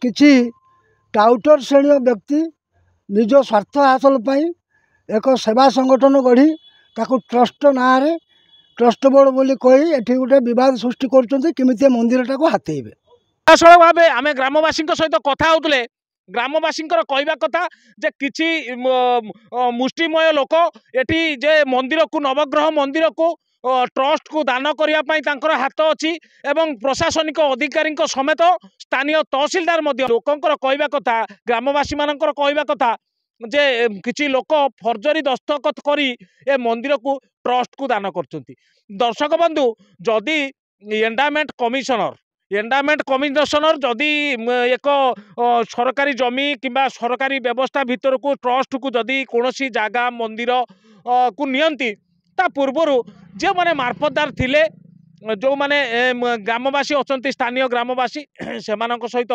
किसी टाउटर श्रेणी व्यक्ति निज स्वार्थ हासिल पाई एक सेवा संगठन गढ़ी ताकू ट्रस्ट ना ट्रस्ट बोर्ड बोली कही एठी गोटे विवाद सृष्टि करमि मंदिरटा को हाथेबे। भाव आम ग्रामवासी सहित कथा होते ग्रामवासी कहवा कथा जे किछि मुष्टिमय लोक एठी जे मंदिर को नवग्रह मंदिर को ट्रस्ट को दान करने हाथ अच्छी एवं प्रशासनिक अधिकारी समेत स्थानीय तहसिलदार लोकंर कहवा कथा ग्रामवासी मानकर कहवा कथा जे किछि लोक फर्जरी दस्तखत करी ए मंदिर को ट्रस्ट को दान करछंती। दर्शक बंधु जदि एंडामेंट कमिशनर जदि एक सरकारी जमी किंबा सरकारी व्यवस्था भितर को ट्रस्ट को जदि कोनोसी जागा मंदिर को नियंती ता पूर्वर जो माने मार्फतदार थिले जो माने ग्रामवासी अच्छा स्थानीय ग्रामवासी से सहित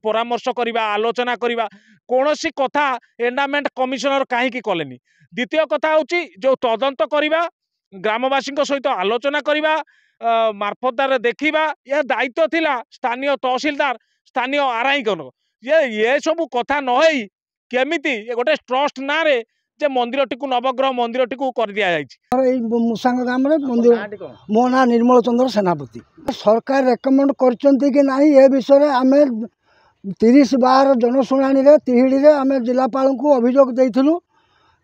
परामर्श करवा आलोचना करवा कौनसी कथा एंडामेंट कमिशनर कहीं कलेनी। द्वितीय कथा हूँ जो तदंत करवा ग्रामवासी सहित आलोचना करवा मार्फतदार देखा यह दायित्व थिला स्थानीय तहसिलदार स्थानीय आरआई ये सब कथा नई केमिति गोटे ट्रस्ट ना रे जे मंदिर टी नवग्रह मंदिर टी कर दिया मुसांग ग्राम मंदिर मो ना निर्मल चंद्र सेनापति सरकार रेकमेंड कर विषय आम 30/12 जनशुणाणी तिहिड़ी रे आम जिलापाल को अभियोग देइथिलु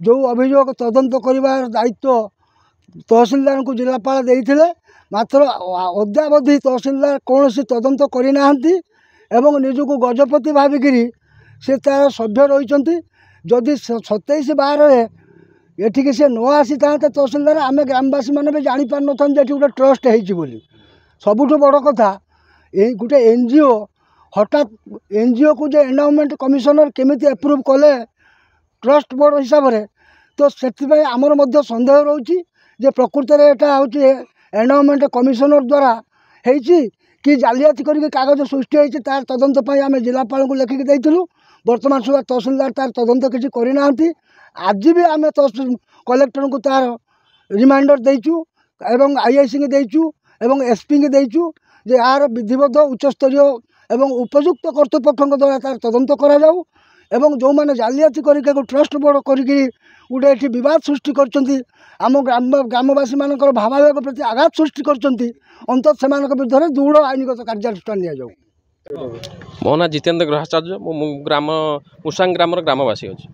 जो अभियोग तदंत करिवार दायित्व तहसिलदार को जिलापाल देइथिले मात्र अद्यावधि तहसिलदार कौन सी तदंत करना एवं निजक गजपति भाविकी से तार सभ्य रही जदि 27/12 एठिकी से न आसी था तहसिलदार आम ग्रामवासी मैंने भी जापार ना गोटे ट्रस्ट होली सबुठ बड़ कथा ये गोटे एनजीओ हठात एनजीओ को जो एंडाउमेंट कमिशनर केमिति एप्रूव कले ट्रस्ट बोर्ड हिसाब से तो से आमर मध्य संदेह रोचे जे प्रकृत में यहाँ हूँ एंडाउमेंट कमिशनर द्वारा होती कि जालियाती करके कागज सृष्टि होती तार तदंत पर आम जिलापाल को लेखिक देइथिलु वर्तमान सुधा तहसिलदार तार तदंत किसी करना आज भी आम कलेक्टर को तार रिमाइंडर देचु एवं आईआईसी की देचु एवं एसपी की देचु जे यार विधिवत उच्चस्तरीय एवं उपयुक्त कर्तृपक्ष द्वारा तार तदंत करा जाऊ एवं जो मैंने जालियाती करके ट्रस्ट बोर्ड करके गोटे ये विवाद सृष्टि करम ग्रामवासी मान भावावेग प्रति आघात सृष्टि करत से विरुद्ध दृढ़ आईनगत कार्यानुष्ठान नि मो ना जितेन्द्र ग्रहाचार्य ग्राम मुसांग ग्राम ग्रामवासी अच्छी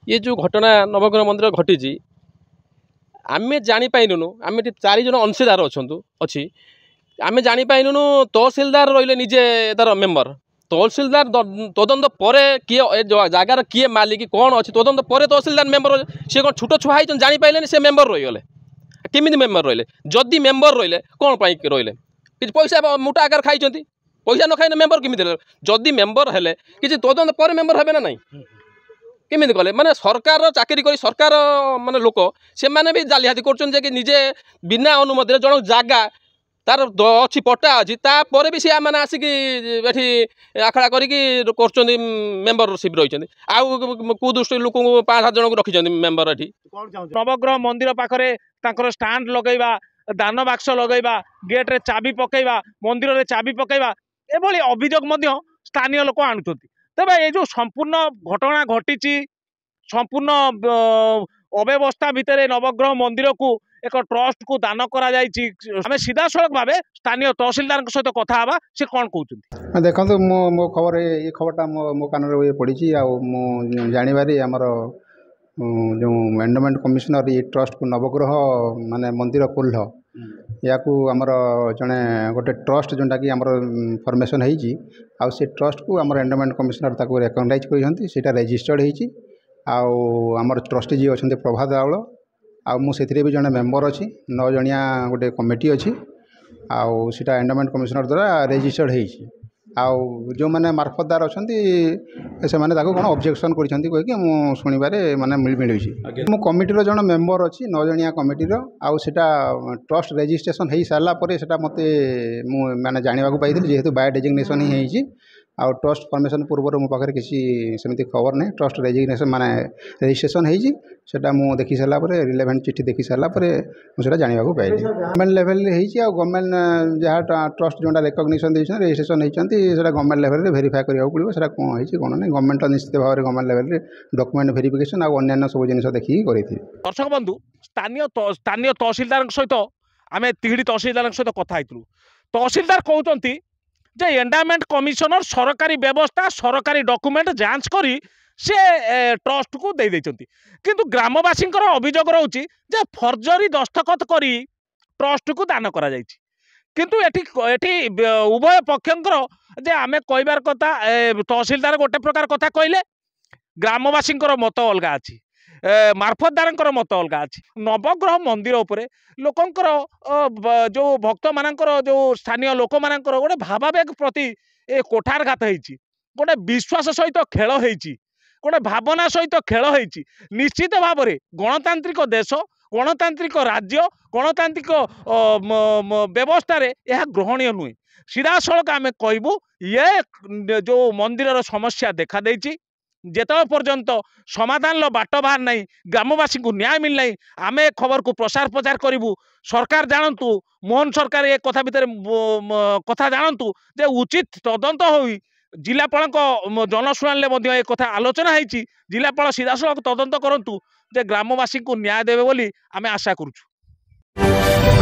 ये जो घटना नवग्रह मंदिर घटी आम जापाइलुनु आम 4 जन अंशीदार अच्छी आम जापाइलुनु तहसिलदार रही निजे तार मेम्बर तहसिलदार तदंत पर किए जगार किए मालिक कौन अच्छी तदंत पर तहसिलदार मेम्बर सी कौन छोट छुआ ही जापारे से मेम्बर रहीगले केमी मेम्बर रही जदि मेम्बर रही कौन पाई रही कि पैसा मोटा आकार खाई पैसा न खाई मेम्बर केमी जदि मेम्बर हेले कि तदंत पर मेम्बर हे ना ना केमी कले माने सरकार चाकरी कर सरकार माने लोक से माने भी जालियाती कर निजे बिना अनुमति जन जागा तार अच्छी पट्टा अच्छी तापर भी सी मैंने आसिक आखड़ा कर मेम्बरशिप रही कुदृष्टि लोक 5-7 जन को रखी मेम्बर ये नवग्रह मंदिर पाखे स्टाण्ड लगेगा दान बाक्स लगेगा गेट्रे चाबी पकेवा मंदिर में चाबी पकेवा एभली अभियोग स्थानीय लोक आणुंट तेज ये जो संपूर्ण घटना घटी संपूर्ण अव्यवस्था भितर नवग्रह मंदिर को एक ट्रस्ट को दान करा आम सीधा सड़क भाव स्थानीय तहसिलदार सहित कथा हाँ सी कौन कहते देखो मो खबर ये खबरटा मो कान पड़ी जानवर आमर जो एंडोमेंट कमिशनर ये ट्रस्ट को नवग्रह माने मंदिर कुल्ह या आमर जड़े गोटे ट्रस्ट जोटा कि आमर फॉर्मेशन होती से ट्रस्ट को आमर एंडोमेंट कमिशनर ताको रेकग्नाइज कर रेजिस्टर्ड होती आमर ट्रस्टी जी अच्छा प्रभात राउल मुझे भी जड़े मेम्बर अच्छी 9 जणिया गोटे कमिटी अच्छी आटा एंडोमेंट कमिशनर द्वारा रेजिस्टर्ड होती जो मैंने मार्फतदार अच्छा से मैंने कौन ऑब्जेक्शन करके शुणवे मैंने मिली मो कमिटीर जन मेम्बर अच्छी 9 जणिया कमिटीर आटा ट्रस्ट रेजिस्ट्रेशन हो सारापर से मत मैंने जानवा पाई जेहेतु बाय डेजिग्नेशन ही आउ ट्रस्ट फॉर्मेशन पूर्व मो पाखे किसी सेमती खबर नहीं ट्रस्ट रेजिग्नेशन माने रजिस्ट्रेशन होती सेटा मु देखी सारा रिलेवेंट चिठी देखी सारा मुझे जानवा पाइली गवर्नमेंट लेवल हो गवर्नमेंट जहाँ ट्रस्ट जो रेकग्निशन देते रजिस्ट्रेशन होती गवर्नमेंट लेवल भेरीफाए करा पड़ो से कौन होती कौन नहीं गवर्नमेंट निश्चित भाव में गवर्नमेंट लेवल डॉक्यूमेंट भेरिफिकेशन और अन्य सब जिन देखिए करी दर्शक बंधु स्थानीय तहसीलदार सहित आम तिहिड़ी तहसीलदार सहित कथा तहसीलदार कहते जे एंडामेंट कमिशनर सरकारी व्यवस्था सरकारी डॉक्यूमेंट जांच करी से ट्रस्ट को दे देइचंती किंतु ग्रामवासी अभियोग रोचे जे फर्जरी दस्तखत करी ट्रस्ट को दान करा जाइछि किंतु एठी उभय पक्षंकर जे आमे कहबार कथा तहसीलदार गोटे प्रकार कथा कहले ग्रामवासी मत अलग अच्छी मार्फतदार मत अलग अच्छी नवग्रह मंदिर उपरे लोकंकर जो भक्त मानकर जो स्थानीय लोक मानकर गोटे भावावेग प्रति ए कोठारघात होती गोटे विश्वास सहित खेल होती गोटे भावना सहित खेल होती निश्चित भाव में गणतांत्रिक देश गणतांत्रिक राज्य गणतांत्रिक व्यवस्था यह ग्रहणीय नुहे सीधा सड़क आम कहबू ये जो मंदिर समस्या देखा देछि जेत पर्यंत समाधान बाट बाहर नहीं ग्रामवासी को न्याय मिलना आम ए खबर को प्रसार प्रचार करूँ सरकार जानतु मोहन सरकार ए कथा भितर कथा जानतु जे उचित तदंत हो जिलापाल जनशुणानी एक कथा आलोचना होती जिलापाल सीधासलख तदंत करंतु जे ग्रामवासी को न्याय देवे बोली आम आशा करूँ।